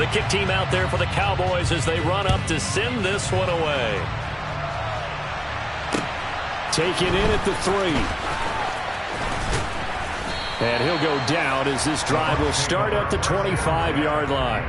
The kick team out there for the Cowboys as they run up to send this one away. Taken in at the 3. And he'll go down as this drive will start at the 25-yard line.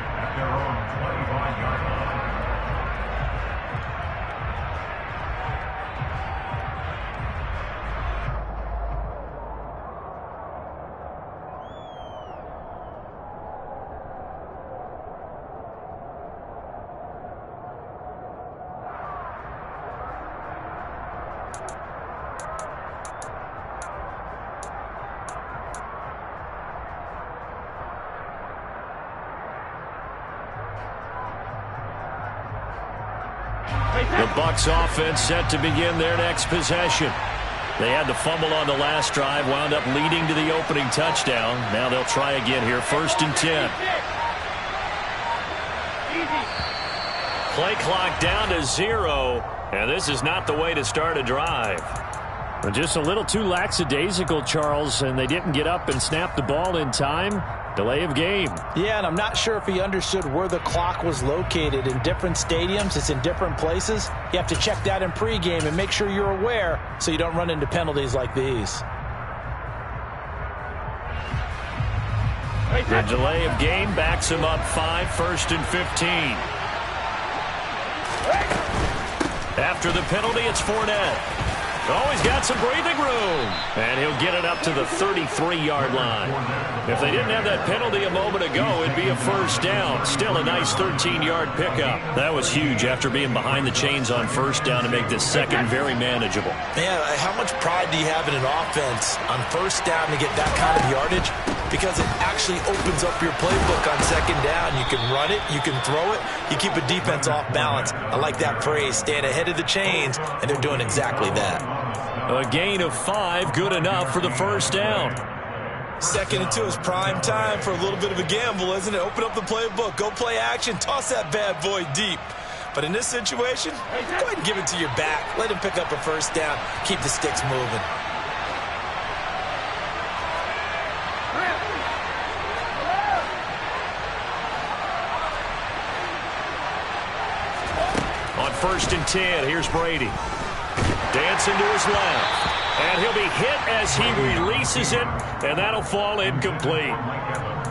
The Bucs offense set to begin their next possession. They had the fumble on the last drive, wound up leading to the opening touchdown. Now they'll try again here, 1st and 10. Play clock down to 0, and this is not the way to start a drive. Just a little too lackadaisical, Charles, and they didn't get up and snap the ball in time. Delay of game. Yeah, and I'm not sure if he understood where the clock was located. In different stadiums, it's in different places. You have to check that in pregame and make sure you're aware so you don't run into penalties like these. The delay of game backs him up 5, 1st and 15. After the penalty, it's Fournette. Oh, he's got some breathing room. And he'll get it up to the 33-yard line. If they didn't have that penalty a moment ago, it'd be a 1st down. Still a nice 13-yard pickup. That was huge after being behind the chains on 1st down to make this second very manageable. Man, how much pride do you have in an offense on 1st down to get that kind of yardage? Because it actually opens up your playbook on 2nd down. You can run it, you can throw it, you keep a defense off balance. I like that phrase, stand ahead of the chains, and they're doing exactly that. A gain of 5, good enough for the 1st down. 2nd and 2 is prime time for a little bit of a gamble, isn't it? Open up the playbook, go play action, toss that bad boy deep. But in this situation, go ahead and give it to your back. Let him pick up a 1st down, keep the sticks moving. On 1st and 10, here's Brady. Dancing to his left. And he'll be hit as he releases it, and that'll fall incomplete.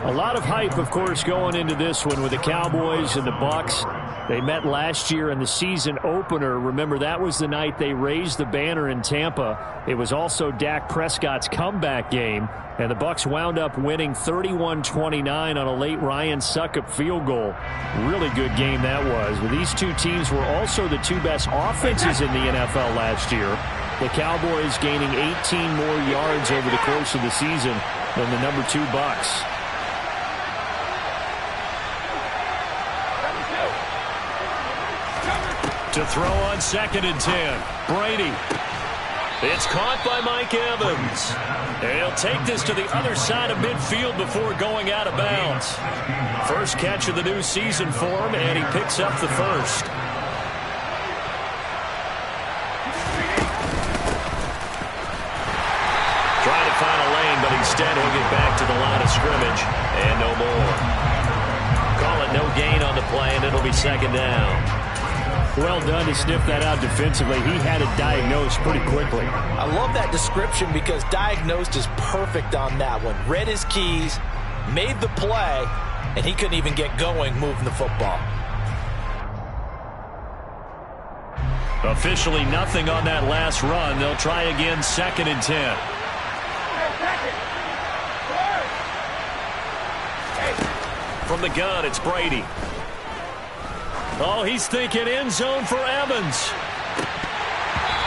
A lot of hype, of course, going into this one with the Cowboys and the Bucs. They met last year in the season opener. Remember, that was the night they raised the banner in Tampa. It was also Dak Prescott's comeback game, and the Bucs wound up winning 31-29 on a late Ryan Succop field goal. Really good game that was. But these two teams were also the 2 best offenses in the NFL last year. The Cowboys gaining 18 more yards over the course of the season than the number 2 Bucs. To throw on 2nd and 10. Brady. It's caught by Mike Evans. And he'll take this to the other side of midfield before going out of bounds. First catch of the new season for him, and he picks up the 1st. Trying to find a lane, but instead he'll get back to the line of scrimmage. And no more. Call it no gain on the play, and it'll be 2nd down. Well done to sniff that out defensively. He had it diagnosed pretty quickly. I love that description because diagnosed is perfect on that one. Read his keys, made the play, and he couldn't even get going moving the football. Officially nothing on that last run. They'll try again 2nd and 10. From the gun, it's Brady. Oh, he's thinking end zone for Evans.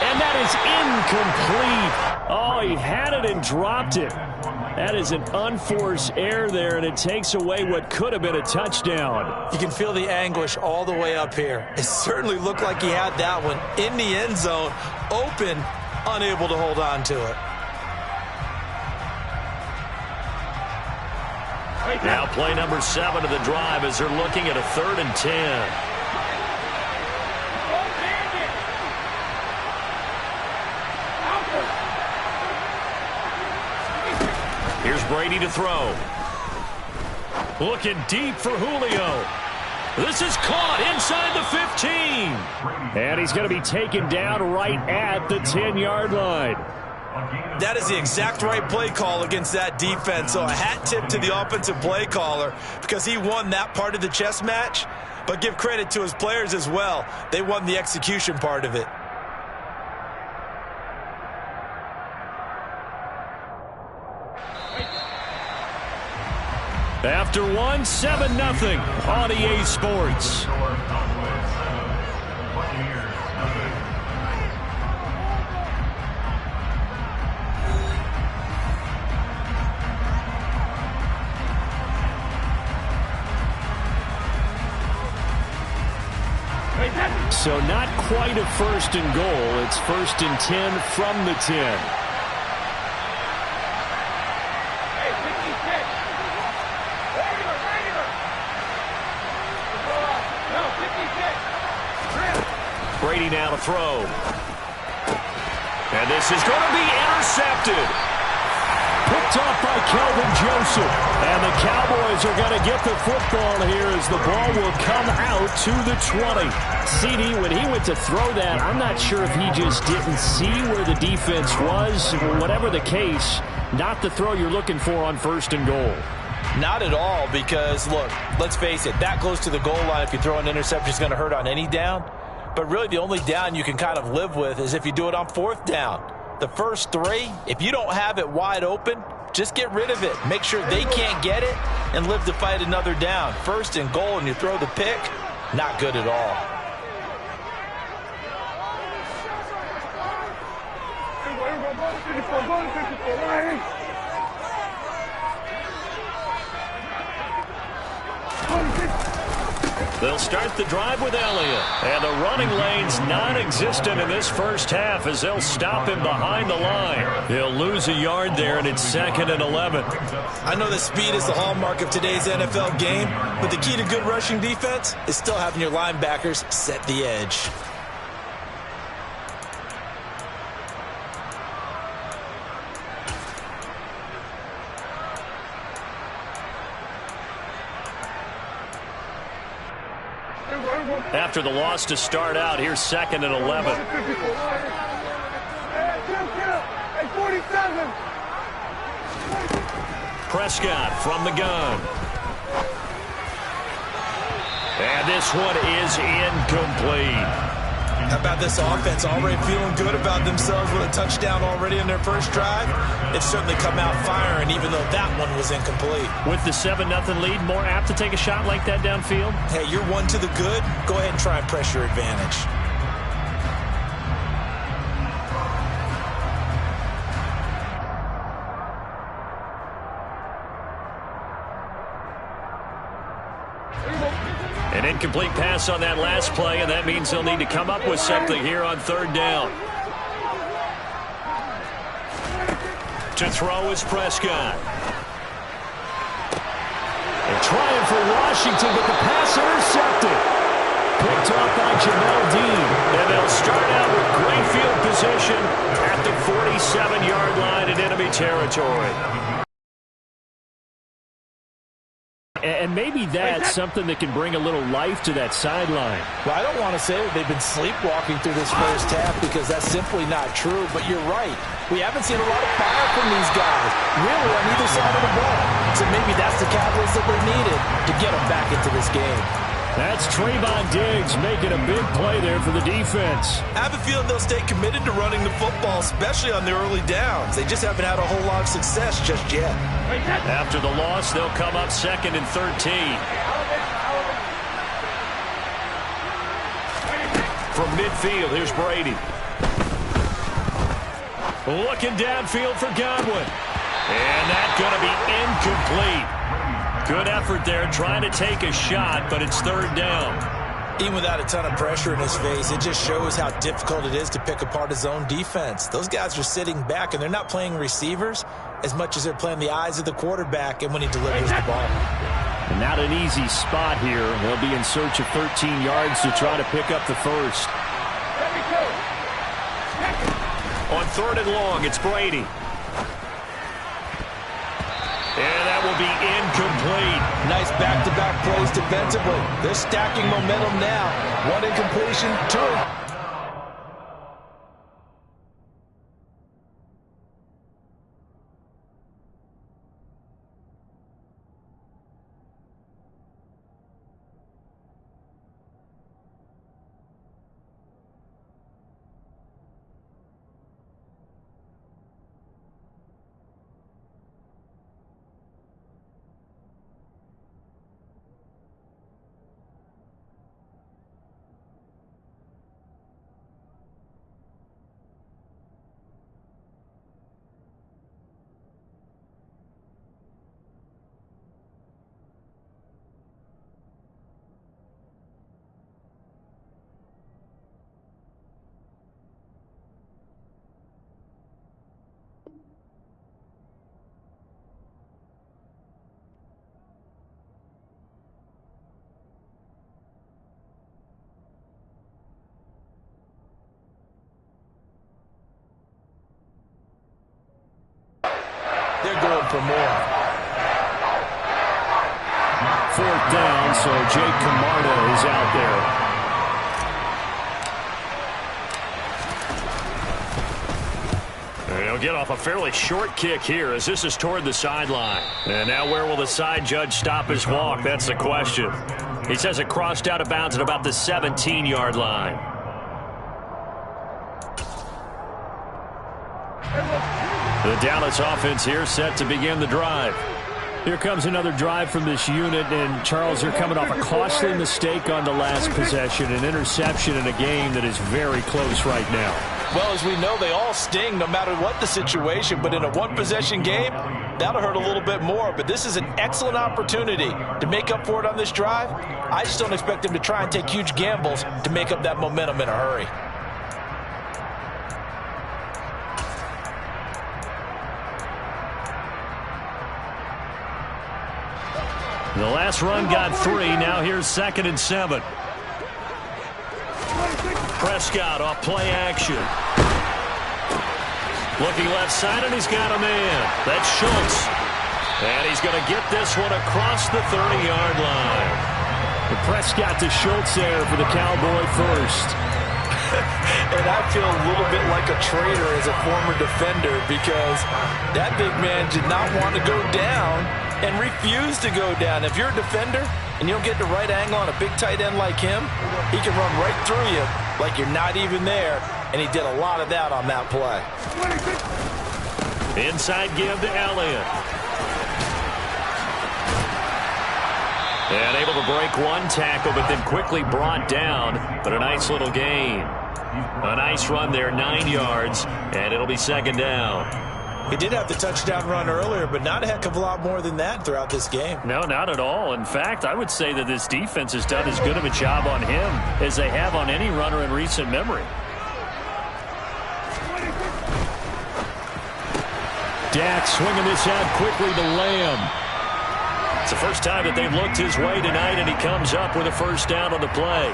And that is incomplete. Oh, he had it and dropped it. That is an unforced error there, and it takes away what could have been a touchdown. You can feel the anguish all the way up here. It certainly looked like he had that one in the end zone, open, unable to hold on to it. Now play number 7 of the drive as they're looking at a 3rd and 10. Here's Brady to throw. Looking deep for Julio. This is caught inside the 15. And he's going to be taken down right at the 10-yard line. That is the exact right play call against that defense. So a hat tip to the offensive play caller because he won that part of the chess match. But give credit to his players as well. They won the execution part of it. After one, 7-0 on EA Sports. So not quite a first and goal. It's 1st and 10 from the 10. Brady now to throw. And this is going to be intercepted. Picked off by Kelvin Joseph. And the Cowboys are going to get the football here as the ball will come out to the 20. CD, when he went to throw that, I'm not sure if he just didn't see where the defense was. Whatever the case, not the throw you're looking for on 1st and goal. Not at all because, look, let's face it, that close to the goal line, if you throw an interception, is going to hurt on any down. But really the only down you can kind of live with is if you do it on 4th down. The first 3, if you don't have it wide open, just get rid of it. Make sure they can't get it and live to fight another down. 1st and goal and you throw the pick, not good at all. They'll start the drive with Elliott. And the running lane's non-existent in this first half as they'll stop him behind the line. He'll lose a yard there, and it's 2nd and 11. I know that speed is the hallmark of today's NFL game, but the key to good rushing defense is still having your linebackers set the edge. After the loss to start out, here's 2nd and 11. Prescott from the gun. And this one is incomplete. How about this offense already feeling good about themselves with a touchdown already in their first drive? It's certainly come out firing, even though that one was incomplete. With the 7-0 lead, more apt to take a shot like that downfield? Hey, you're one to the good. Go ahead and try and press your advantage. An incomplete pass on that last play, and that means they'll need to come up with something here on 3rd down. To throw is Prescott. They're trying for Washington, but the pass intercepted. Picked off by Jamel Dean. And they'll start out with great field position at the 47-yard line in enemy territory. And maybe that's something that can bring a little life to that sideline. Well, I don't want to say that they've been sleepwalking through this first half because that's simply not true, but you're right. We haven't seen a lot of fire from these guys, really, on either side of the ball. So maybe that's the catalyst that they needed to get them back into this game. That's Trayvon Diggs making a big play there for the defense. I have a feeling they'll stay committed to running the football, especially on the early downs. They just haven't had a whole lot of success just yet. After the loss, they'll come up 2nd and 13. From midfield, here's Brady. Looking downfield for Godwin. And that's going to be incomplete. Good effort there, trying to take a shot, but it's 3rd down. Even without a ton of pressure in his face, it just shows how difficult it is to pick apart his own defense. Those guys are sitting back, and they're not playing receivers as much as they're playing the eyes of the quarterback and when he delivers the ball. And not an easy spot here. They'll be in search of 13 yards to try to pick up the first. On 3rd and long, it's Brady. And that will be incomplete. incomplete. Nice back-to-back plays defensively. They're stacking momentum now. One incompletion, two. They're going for more. Fourth down, so Jake Camarda is out there. And he'll get off a fairly short kick here as this is toward the sideline. And now where will the side judge stop his walk? That's the question. He says it crossed out of bounds at about the 17-yard line. The Dallas offense here set to begin the drive. Here comes another drive from this unit, and Charles, they're coming off a costly mistake on the last possession, an interception in a game that is very close right now. Well, as we know, they all sting no matter what the situation, but in a one-possession game, that'll hurt a little bit more. But this is an excellent opportunity to make up for it on this drive. I just don't expect them to try and take huge gambles to make up that momentum in a hurry. The last run got 3. Now here's 2nd and 7. Prescott off play action. Looking left side, and he's got a man. That's Schultz. And he's going to get this one across the 30-yard line. The Prescott to Schultz there for the Cowboy first. And I feel a little bit like a traitor as a former defender because that big man did not want to go down and refused to go down. If you're a defender and you don't get the right angle on a big tight end like him, he can run right through you like you're not even there, and he did a lot of that on that play. Inside give to Elliott. And able to break one tackle, but then quickly brought down. But a nice little gain. A nice run there, 9 yards, and it'll be 2nd down. He did have the touchdown run earlier, but not a heck of a lot more than that throughout this game. No, not at all. In fact, I would say that this defense has done as good of a job on him as they have on any runner in recent memory. Dak swinging this out quickly to Lamb. It's the first time that they've looked his way tonight, and he comes up with a first down on the play.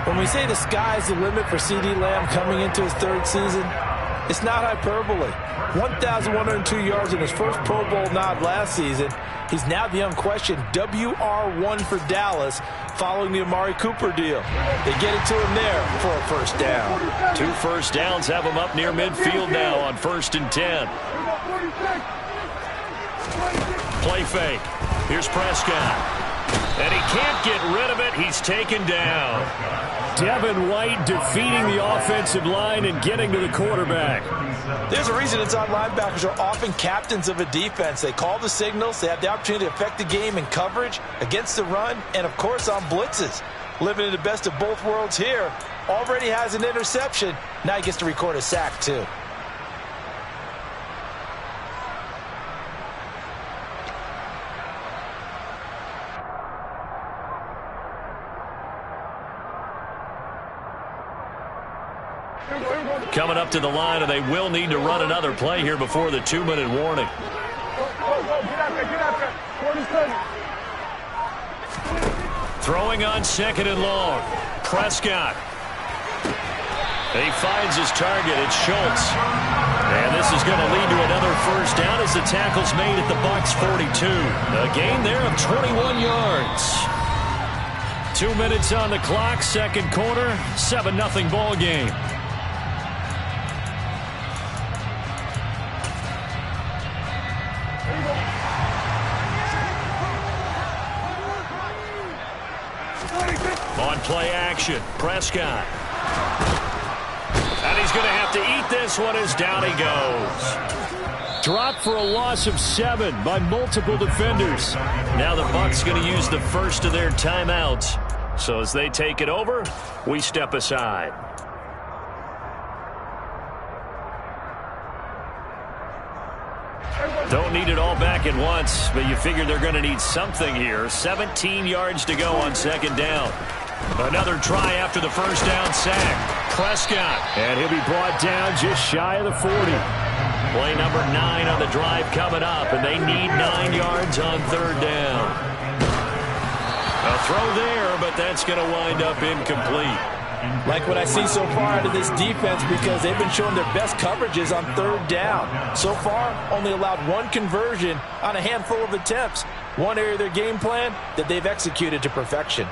When we say the sky's the limit for C.D. Lamb coming into his 3rd season, it's not hyperbole. 1,102 yards in his first Pro Bowl nod last season. He's now the unquestioned WR1 for Dallas following the Amari Cooper deal. They get it to him there for a first down. 2 first downs have him up near midfield now on 1st and 10. Play fake. Here's Prescott. And he can't get rid of it. He's taken down. Devin White defeating the offensive line and getting to the quarterback. There's a reason inside linebackers are often captains of a defense. They call the signals. They have the opportunity to affect the game in coverage, against the run, and, of course, on blitzes. Living in the best of both worlds here. Already has an interception. Now he gets to record a sack, too. Coming up to the line, and they will need to run another play here before the 2-minute warning. Throwing on 2nd and long. Prescott. He finds his target. It's Schultz. And this is going to lead to another first down as the tackle's made at the Bucs 42. A gain there of 21 yards. 2 minutes on the clock, second quarter, 7-0 ball game. On play action, Prescott. And he's going to have to eat this one as down he goes. Dropped for a loss of 7 by multiple defenders. Now the Bucs going to use the first of their timeouts. So as they take it over, we step aside. Don't need it all back at once, but you figure they're going to need something here. 17 yards to go on second down. Another try after the first down sack. Prescott. And he'll be brought down just shy of the 40. Play number 9 on the drive coming up, and they need 9 yards on third down. A throw there, but that's going to wind up incomplete. Like what I see so far out of this defense, because they've been showing their best coverages on third down. So far, only allowed 1 conversion on a handful of attempts. One area of their game plan that they've executed to perfection.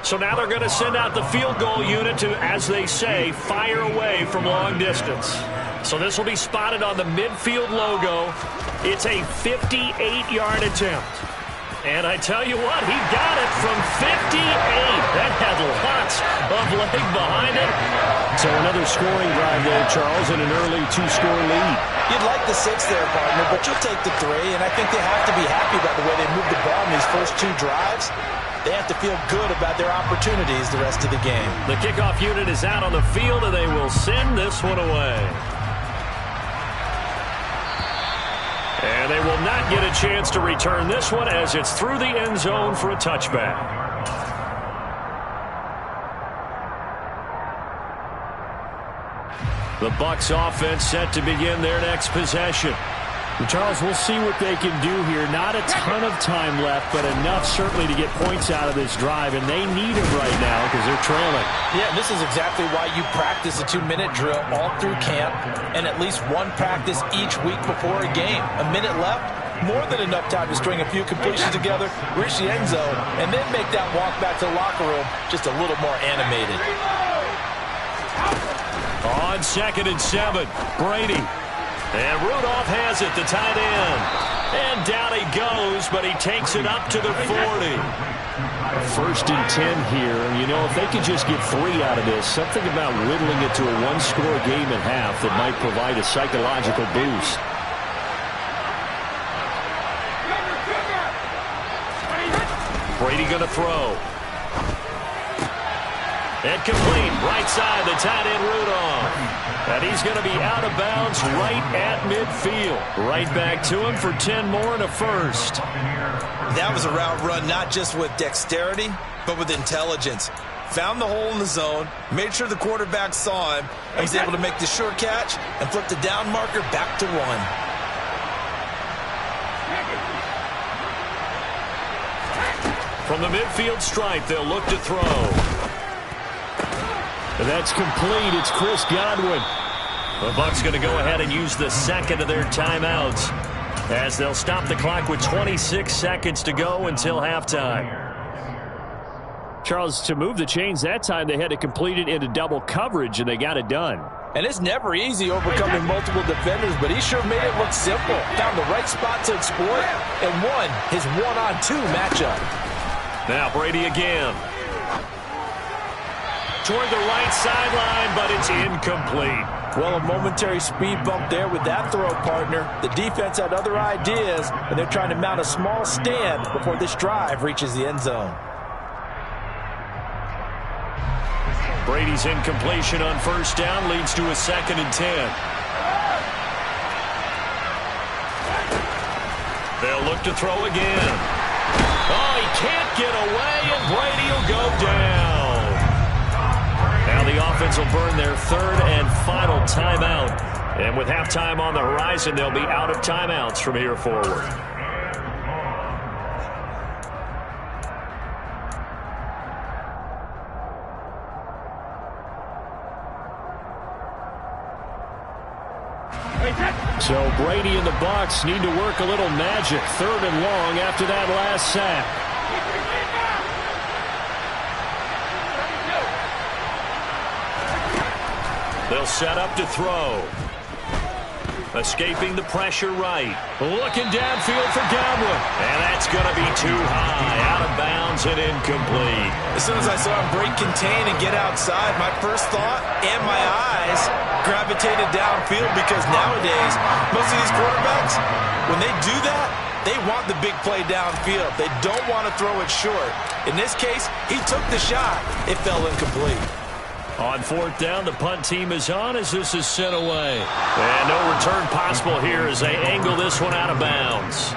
So now they're going to send out the field goal unit to, as they say, fire away from long distance. So this will be spotted on the midfield logo. It's a 58-yard attempt. And I tell you what, he got it from 58. That had lots of leg behind it. So another scoring drive there, Charles, and an early 2-score lead. You'd like the 6 there, partner, but you'll take the 3. And I think they have to be happy about the way they moved the ball in these first 2 drives. They have to feel good about their opportunities the rest of the game. The kickoff unit is out on the field, and they will send this one away. And they will not get a chance to return this one as it's through the end zone for a touchback. The Bucs offense set to begin their next possession. And Charles, we'll see what they can do here. Not a ton of time left, but enough certainly to get points out of this drive, and they need them right now because they're trailing. Yeah, this is exactly why you practice a 2-minute drill all through camp and at least 1 practice each week before a game. A minute left, more than enough time to string a few completions together, reach the end zone, and then make that walk back to the locker room just a little more animated. On 2nd and 7, Brady. And Rudolph has it, the tight end. And down he goes, but he takes it up to the 40. 1st and 10 here. And, you know, if they could just get 3 out of this, something about whittling it to a 1-score game at half that might provide a psychological boost. Brady going to throw. And complete, right side, the tight end Rudolph. And he's going to be out of bounds right at midfield. Right back to him for 10 more and a first. That was a route run not just with dexterity, but with intelligence. Found the hole in the zone, made sure the quarterback saw him, and was able to make the short catch and flip the down marker back to 1. From the midfield stripe, they'll look to throw. And that's complete. It's Chris Godwin. The Bucs going to go ahead and use the 2nd of their timeouts as they'll stop the clock with 26 seconds to go until halftime. Charles, to move the chains that time, they had to complete it into double coverage, and they got it done. And it's never easy overcoming multiple defenders, but he sure made it look simple. Found the right spot to exploit and won his 1-on-2 matchup. Now Brady again. Toward the right sideline, but it's incomplete. Well, a momentary speed bump there with that throw, partner. The defense had other ideas, and they're trying to mount a small stand before this drive reaches the end zone. Brady's incompletion on 1st down leads to a 2nd and 10. They'll look to throw again. Oh, he can't get away, and Brady will go down. Now the offense will burn their 3rd and final timeout. And with halftime on the horizon, they'll be out of timeouts from here forward. So Brady and the Bucs need to work a little magic. 3rd and long after that last sack. They'll set up to throw. Escaping the pressure right. Looking downfield for Godwin. And that's going to be too high. Out of bounds and incomplete. As soon as I saw him break contain and get outside, my first thought and my eyes gravitated downfield, because nowadays, most of these quarterbacks, when they do that, they want the big play downfield. They don't want to throw it short. In this case, he took the shot. It fell incomplete. On 4th down, the punt team is on as this is sent away. And no return possible here as they angle this one out of bounds.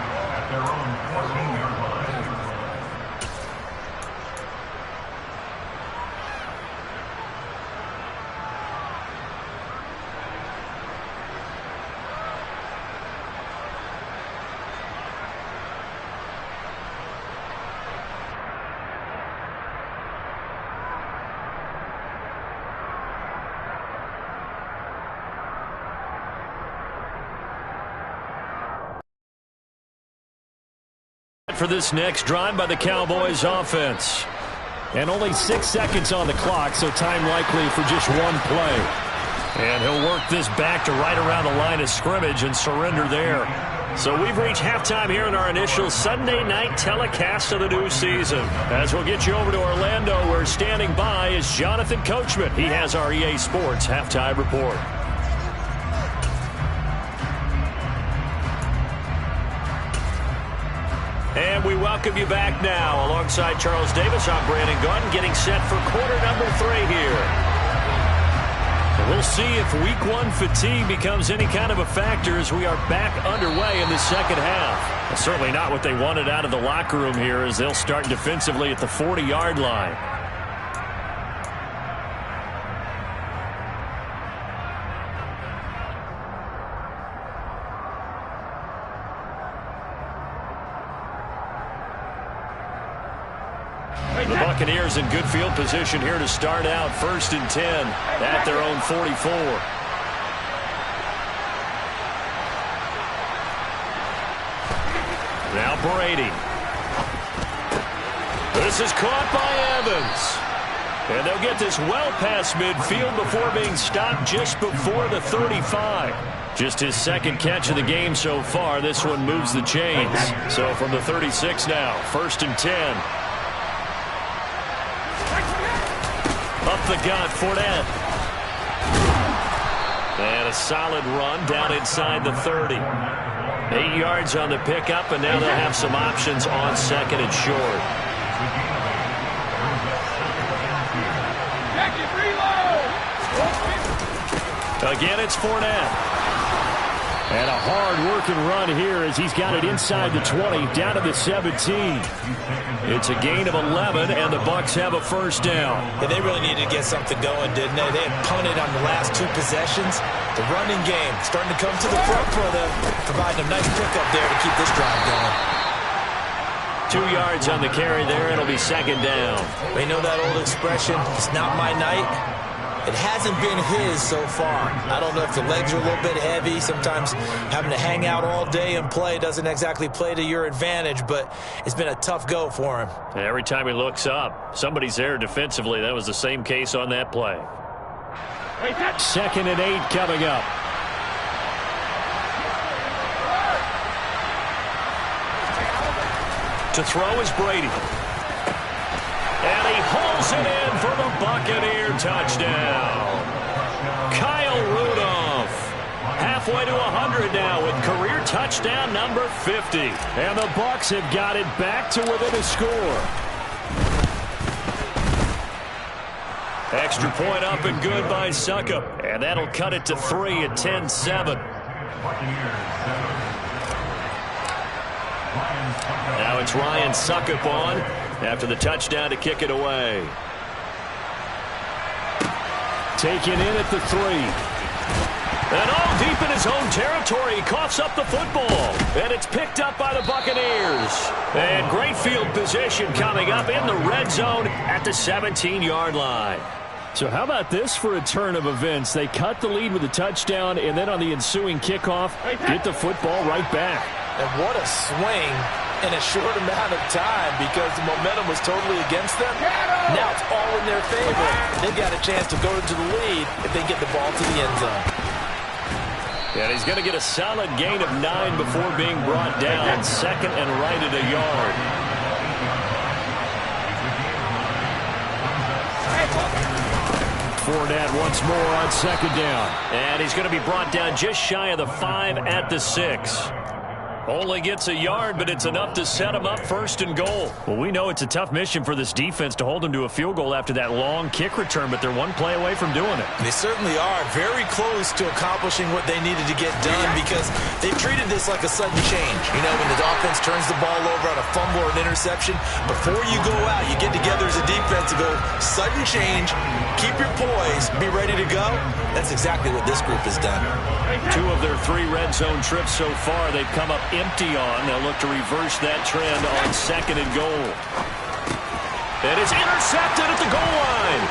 For this next drive by the Cowboys offense. And only 6 seconds on the clock, so time likely for just one play. And he'll work this back to right around the line of scrimmage and surrender there. So we've reached halftime here in our initial Sunday night telecast of the new season. As we'll get you over to Orlando, where standing by is Jonathan Coachman. He has our EA Sports halftime report. And we welcome you back now. Alongside Charles Davis, I'm Brandon Gaudin, getting set for quarter number 3 here. We'll see if week 1 fatigue becomes any kind of a factor as we are back underway in the second half. Well, certainly not what they wanted out of the locker room here, as they'll start defensively at the 40-yard line. The Buccaneers in good field position here to start out. 1st and 10 at their own 44. Now Brady. This is caught by Evans. And they'll get this well past midfield before being stopped just before the 35. Just his 2nd catch of the game so far. This one moves the chains. So from the 36 now, 1st and 10. Up the gut, Fournette. And a solid run down inside the 30. 8 yards on the pickup, and now they'll have some options on 2nd and short. Again, it's Fournette. And a hard-working run here as he's got it inside the 20, down to the 17. It's a gain of 11, and the Bucs have a 1st down. Yeah, they really needed to get something going, didn't they? They had punted on the last 2 possessions. The running game starting to come to the front for them, providing a nice pickup there to keep this drive going. 2 yards on the carry there. It'll be 2nd down. They know that old expression, it's not my night. It hasn't been his so far. I don't know if the legs are a little bit heavy. Sometimes having to hang out all day and play doesn't exactly play to your advantage, but it's been a tough go for him. And every time he looks up, somebody's there defensively. That was the same case on that play. 2nd and 8 coming up. To throw is Brady. And he hauls it in for the Buccaneer touchdown. Kyle Rudolph. Halfway to 100 now with career touchdown number 50. And the Bucs have got it back to within a score. Extra point up and good by Succop. And that'll cut it to 3 at 10-7. Now it's Ryan Succop on after the touchdown to kick it away. Taken in at the 3. And all deep in his own territory, he coughs up the football. And it's picked up by the Buccaneers. And great field position coming up in the red zone at the 17-yard line. So how about this for a turn of events? They cut the lead with a touchdown, and then on the ensuing kickoff, get the football right back. And what a swing in a short amount of time because the momentum was totally against them. Now it's all in their favor. They've got a chance to go into the lead if they get the ball to the end zone. And he's going to get a solid gain of 9 before being brought down. Second and right at a yard. Fournette once more on second down. And he's going to be brought down just shy of the 5 at the 6. Only gets a yard, but it's enough to set him up first and goal. Well, we know it's a tough mission for this defense to hold them to a field goal after that long kick return, but they're one play away from doing it. They certainly are very close to accomplishing what they needed to get done because they've treated this like a sudden change. You know, when the offense turns the ball over on a fumble or an interception, before you go out, you get together as a defense and go, sudden change, keep your poise, be ready to go. That's exactly what this group has done. 2 of their 3 red zone trips so far, they've come up empty on. They'll look to reverse that trend on second and goal. It is intercepted at the goal line.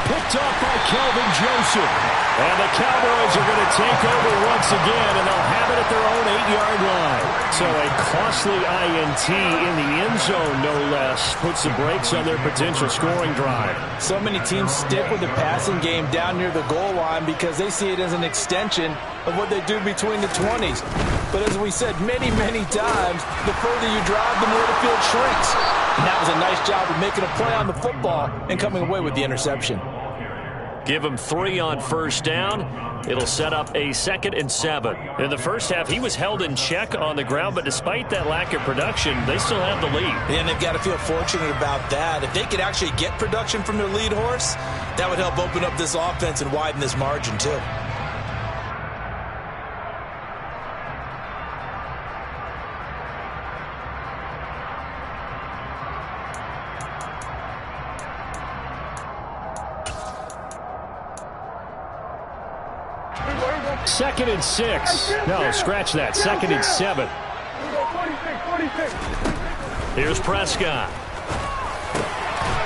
Picked off by Kelvin Joseph. And the Cowboys are going to take over once again, and they'll have it at their own 8-yard line. So a costly INT in the end zone, no less, puts the brakes on their potential scoring drive. So many teams stick with the passing game down near the goal line because they see it as an extension of what they do between the 20s. But as we said many, many times, the further you drive, the more the field shrinks. And that was a nice job of making a play on the football and coming away with the interception. Give him 3 on first down. It'll set up a 2nd and 7. In the first half, he was held in check on the ground, but despite that lack of production, they still have the lead. And they've got to feel fortunate about that. If they could actually get production from their lead horse, that would help open up this offense and widen this margin too. Second and 6. No, scratch that. 2nd and 7. Here's Prescott.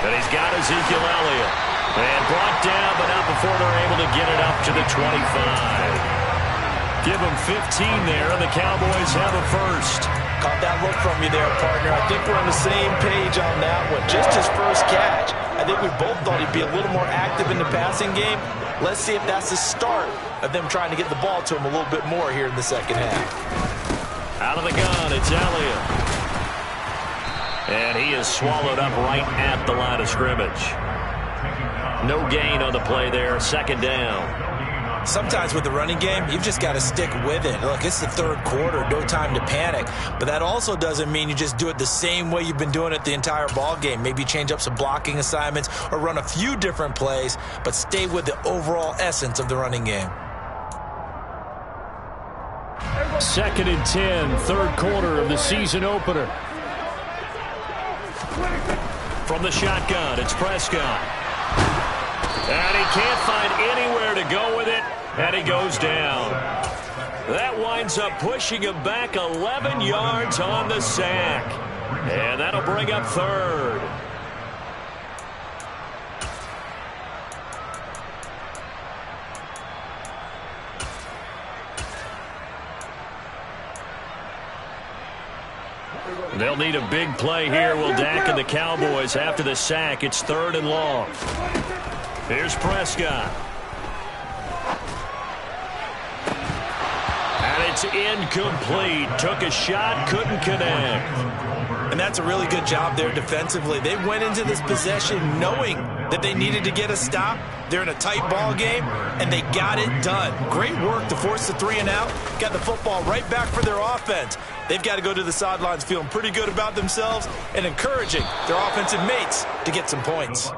And he's got Ezekiel Elliott. And brought down, but not before they're able to get it up to the 25. Give them 15 there, and the Cowboys have a first. Caught that look from you there, partner. I think we're on the same page on that one. Just his first catch. I think we both thought he'd be a little more active in the passing game. Let's see if that's the start of them trying to get the ball to him a little bit more here in the second half. Out of the gun, it's Elliott. And he is swallowed up right at the line of scrimmage. No gain on the play there, 2nd down. Sometimes with the running game, you've just got to stick with it. Look, it's the 3rd quarter, no time to panic. But that also doesn't mean you just do it the same way you've been doing it the entire ball game. Maybe change up some blocking assignments or run a few different plays, but stay with the overall essence of the running game. 2nd and 10, 3rd quarter of the season opener. From the shotgun, it's Prescott. And he can't find anywhere to go with it, and he goes down. That winds up pushing him back 11 yards on the sack. And that'll bring up 3rd. They'll need a big play here, will Dak and the Cowboys. After the sack, it's 3rd and long. Here's Prescott. And it's incomplete. Took a shot, couldn't connect. And that's a really good job there defensively. They went into this possession knowing that they needed to get a stop. They're in a tight ball game, and they got it done. Great work to force the 3 and out. Got the football right back for their offense. They've got to go to the sidelines feeling pretty good about themselves and encouraging their offensive mates to get some points.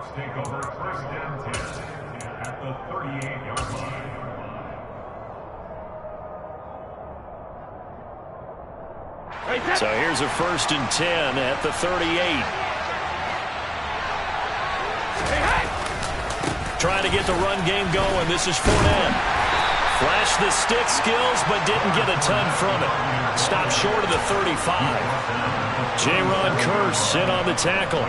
So here's a 1st and 10 at the 38. Trying to get the run game going. This is Fournette. Flashed the stick skills, but didn't get a ton from it. Stopped short of the 35. J-Ron Kearse in on the tackle.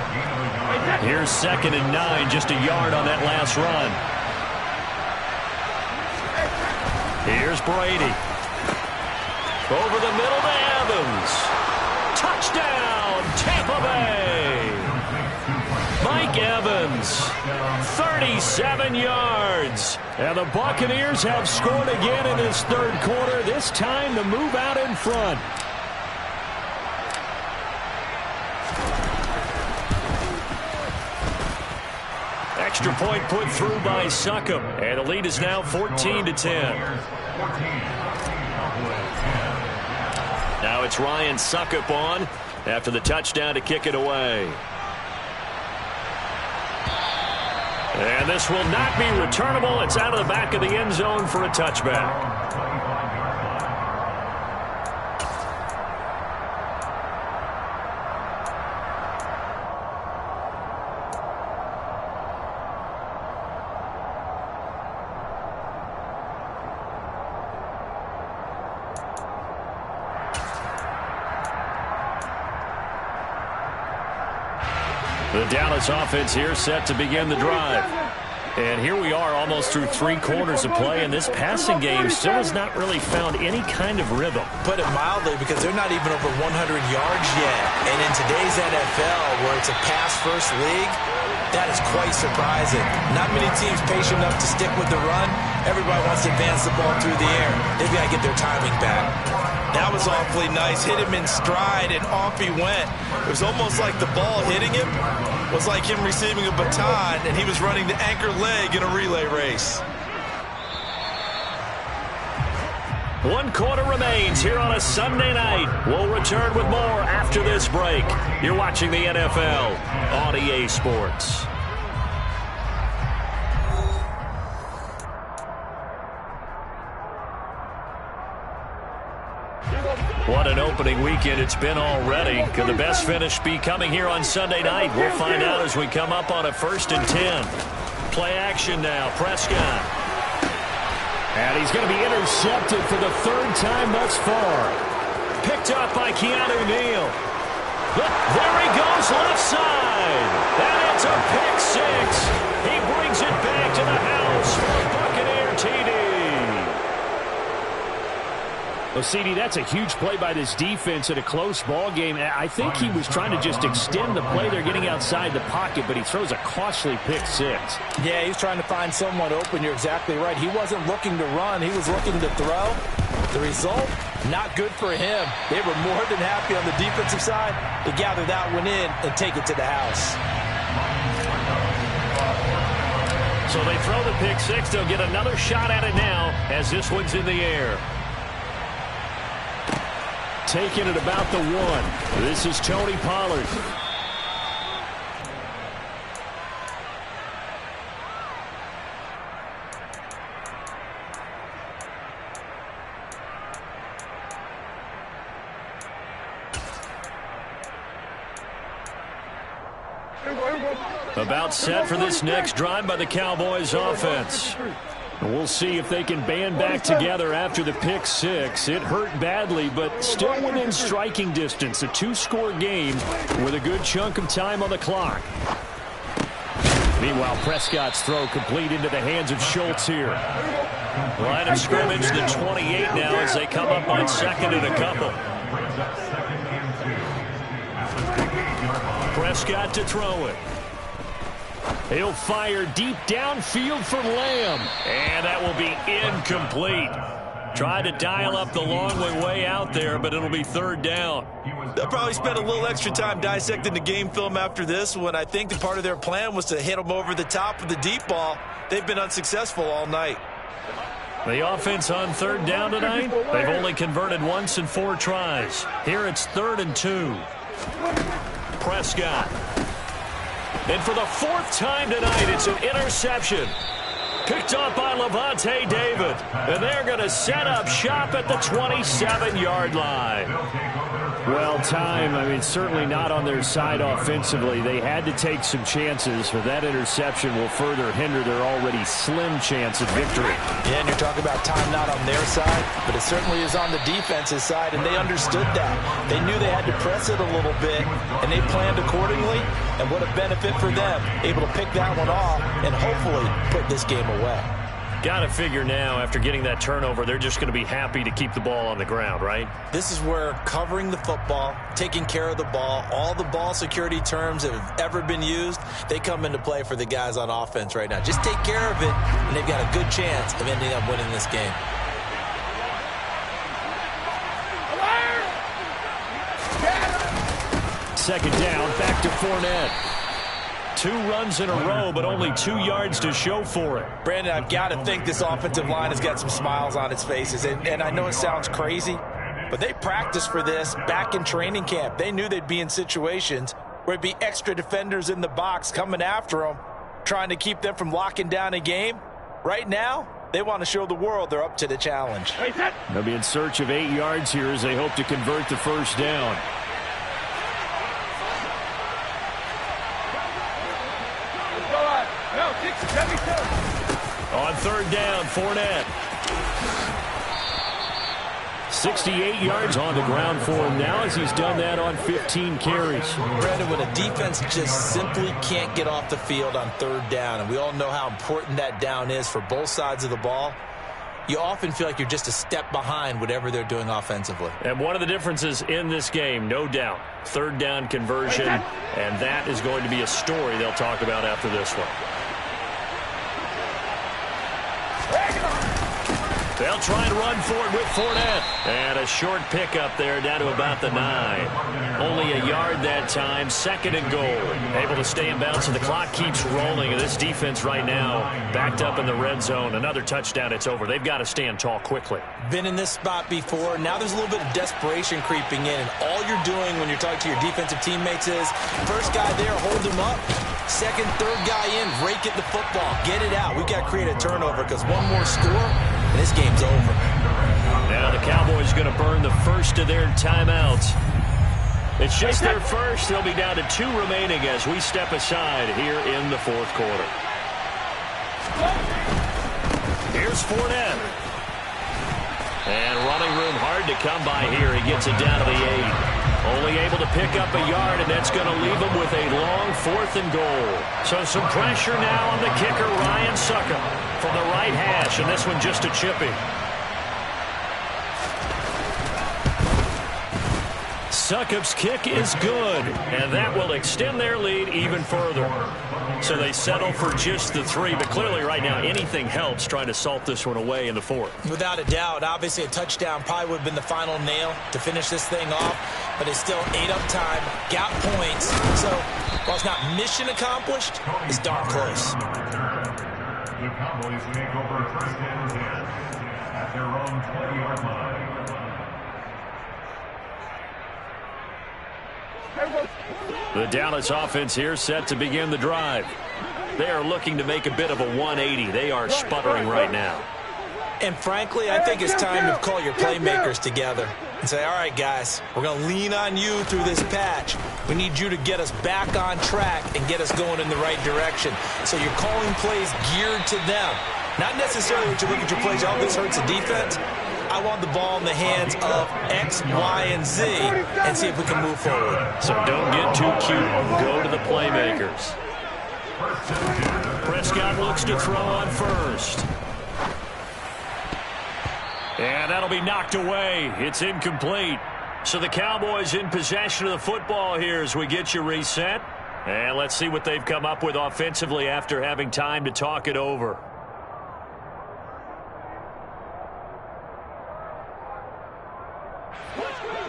Here's 2nd and 9, just a yard on that last run. Here's Brady. Over the middle to Evans. Touchdown, Tampa Bay. Mike Evans, 37 yards. And the Buccaneers have scored again in this third quarter, this time to move out in front. Extra point put through by Succop, and the lead is now 14-10. Now it's Ryan Succop on after the touchdown to kick it away. And this will not be returnable. It's out of the back of the end zone for a touchback. The Dallas offense here set to begin the drive. And here we are almost through 3 quarters of play, and this passing game still has not really found any kind of rhythm. Put it mildly, because they're not even over 100 yards yet. And in today's NFL, where it's a pass-first league, that is quite surprising. Not many teams patient enough to stick with the run. Everybody wants to advance the ball through the air. They've got to get their timing back. That was awfully nice. Hit him in stride, and off he went. It was almost like the ball hitting him was like him receiving a baton, and he was running the anchor leg in a relay race. 1 quarter remains here on a Sunday night. We'll return with more after this break. You're watching the NFL on EA Sports. What an opening weekend it's been already. Could the best finish be coming here on Sunday night? We'll find out as we come up on a 1st and 10. Play action now. Prescott. And he's going to be intercepted for the 3rd time thus far. Picked up by Keanu Neal. There he goes left side. And it's a pick 6. He brings it back to the house for a Buccaneer TD. Well, CD, that's a huge play by this defense in a close ball game. I think he was trying to just extend the play. They're getting outside the pocket, but he throws a costly pick 6. Yeah, he's trying to find someone open. You're exactly right. He wasn't looking to run. He was looking to throw. The result, not good for him. They were more than happy on the defensive side to gather that one in and take it to the house. So they throw the pick 6. They'll get another shot at it now as this one's in the air. Taking it about the 1. This is Tony Pollard. About set for this next drive by the Cowboys offense. We'll see if they can band back together after the pick 6. It hurt badly, but still within striking distance. A 2-score game with a good chunk of time on the clock. Meanwhile, Prescott's throw complete into the hands of Schultz here. Line of scrimmage, the 28 now as they come up on 2nd and a couple. Prescott to throw it. He'll fire deep downfield for Lamb. And that will be incomplete. Tried to dial up the long way out there, but it'll be 3rd down. They'll probably spend a little extra time dissecting the game film after this one. I think that part of their plan was to hit them over the top of the deep ball. They've been unsuccessful all night. The offense on 3rd down tonight, they've only converted once in 4 tries. Here it's 3rd and 2. Prescott. And for the 4th time tonight, it's an interception. Picked up by Levante David. And they're going to set up shop at the 27-yard line. Well, time, certainly not on their side offensively. They had to take some chances, but that interception will further hinder their already slim chance at victory. Yeah, and you're talking about time not on their side, but it certainly is on the defense's side, and they understood that. They knew they had to press it a little bit, and they planned accordingly, and what a benefit for them, able to pick that one off and hopefully put this game away. Got to figure now, after getting that turnover, they're just going to be happy to keep the ball on the ground, right? This is where covering the football, taking care of the ball, all the ball security terms that have ever been used, they come into play for the guys on offense right now. Just take care of it, and they've got a good chance of ending up winning this game. Second down, back to Fournette. 2 runs in a row, but only 2 yards to show for it. Brandon, I've got to think this offensive line has got some smiles on its faces. And I know it sounds crazy, but they practiced for this back in training camp. They knew they'd be in situations where it'd be extra defenders in the box coming after them, trying to keep them from locking down a game. Right now, they want to show the world they're up to the challenge. They'll be in search of 8 yards here as they hope to convert the first down. On third down, Fournette. 68 yards on the ground for him now as he's done that on 15 carries. Brandon, when a defense just simply can't get off the field on third down, and we all know how important that down is for both sides of the ball, you often feel like you're just a step behind whatever they're doing offensively. And one of the differences in this game, no doubt, third down conversion, and that is going to be a story they'll talk about after this one. They'll try and run for it with Fournette. And a short pickup there down to about the 9. Only a yard that time. Second and goal. Able to stay in bounds, and the clock keeps rolling. And this defense right now backed up in the red zone. Another touchdown, it's over. They've got to stand tall quickly. Been in this spot before. Now there's a little bit of desperation creeping in. And all you're doing when you're talking to your defensive teammates is, first guy there, hold him up. Second, third guy in, rake at the football. Get it out. We've got to create a turnover because one more score, and this game's over. Now the Cowboys going to burn the first of their timeouts. It's just their first. They'll be down to 2 remaining as we step aside here in the fourth quarter. Here's Fournette. And running room hard to come by here. He gets it down to the 8. Only able to pick up a yard, and that's going to leave him with a long 4th and goal. So some pressure now on the kicker, Ryan Succop, from the right hash, and this one just a chipping. Succop's kick is good, and that will extend their lead even further. So they settle for just the 3, but clearly right now anything helps trying to salt this one away in the 4th. Without a doubt, obviously a touchdown probably would have been the final nail to finish this thing off, but it's still ate up time, got points, so while it's not mission accomplished, it's darn close. The Cowboys make over first and 10 at their own 20-yard line. The Dallas offense here set to begin the drive. They are looking to make a bit of a 180. They are sputtering right now. And frankly, I think it's time to call your playmakers together and say, all right, guys, we're going to lean on you through this patch. We need you to get us back on track and get us going in the right direction. So you're calling plays geared to them. Not necessarily when you look at your plays, oh, this hurts the defense. I want the ball in the hands of X, Y, and Z and see if we can move forward. So don't get too cute. Go to the playmakers. Prescott looks to throw on first. And that'll be knocked away. It's incomplete. So the Cowboys in possession of the football here as we get you reset. And let's see what they've come up with offensively after having time to talk it over.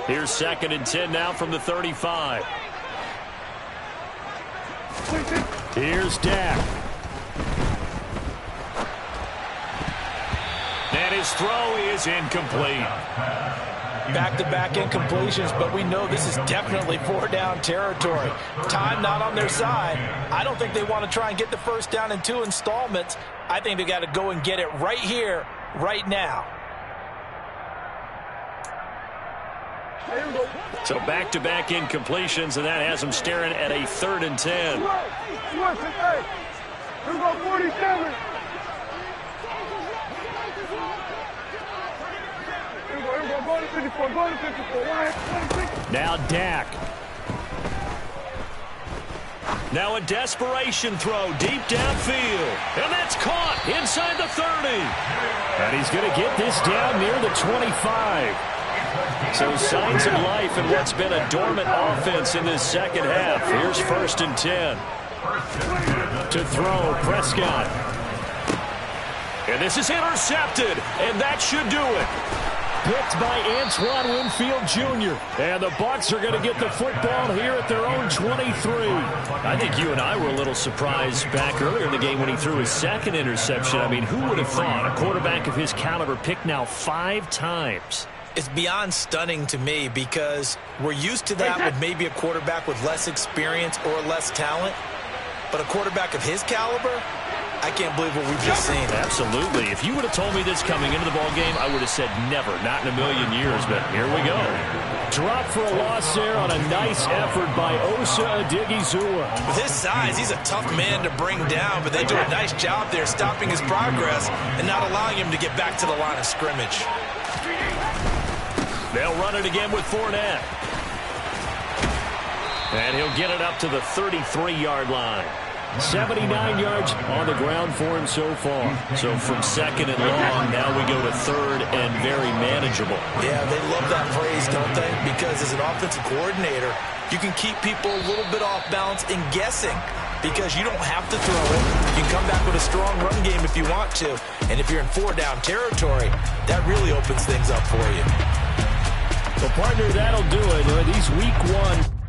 Here's 2nd and 10 now from the 35. Here's Dak. And his throw is incomplete. Back-to-back incompletions, but we know this is definitely 4-down territory. Time not on their side. I don't think they want to try and get the first down in 2 installments. I think they got to go and get it right here, right now. So back-to-back incompletions, and that has him staring at a 3rd and 10. Here we go, 47. Go to 54, go to 54. Now Dak. Now a desperation throw deep downfield. And that's caught inside the 30. And he's going to get this down near the 25. So signs of life in what's been a dormant offense in this second half. Here's 1st and 10. To throw, Prescott. And this is intercepted, and that should do it. Picked by Antoine Winfield Jr. And the Bucs are going to get the football here at their own 23. I think you and I were a little surprised back earlier in the game when he threw his 2nd interception. I mean, who would have thought a quarterback of his caliber picked now 5 times? It's beyond stunning to me because we're used to that with maybe a quarterback with less experience or less talent. But a quarterback of his caliber, I can't believe what we've just seen. Absolutely. If you would have told me this coming into the ballgame, I would have said never, not in a million years. But here we go. Drop for a loss there on a nice effort by Osa Odighizuwa. With his size, he's a tough man to bring down, but they do a nice job there stopping his progress and not allowing him to get back to the line of scrimmage. They'll run it again with Fournette. And he'll get it up to the 33-yard line. 79 yards on the ground for him so far. So from 2nd and long, now we go to 3rd and very manageable. Yeah, they love that phrase, don't they? Because as an offensive coordinator, you can keep people a little bit off balance and guessing because you don't have to throw it. You can come back with a strong run game if you want to. And if you're in 4-down territory, that really opens things up for you. Well, partner, that'll do it. These week 1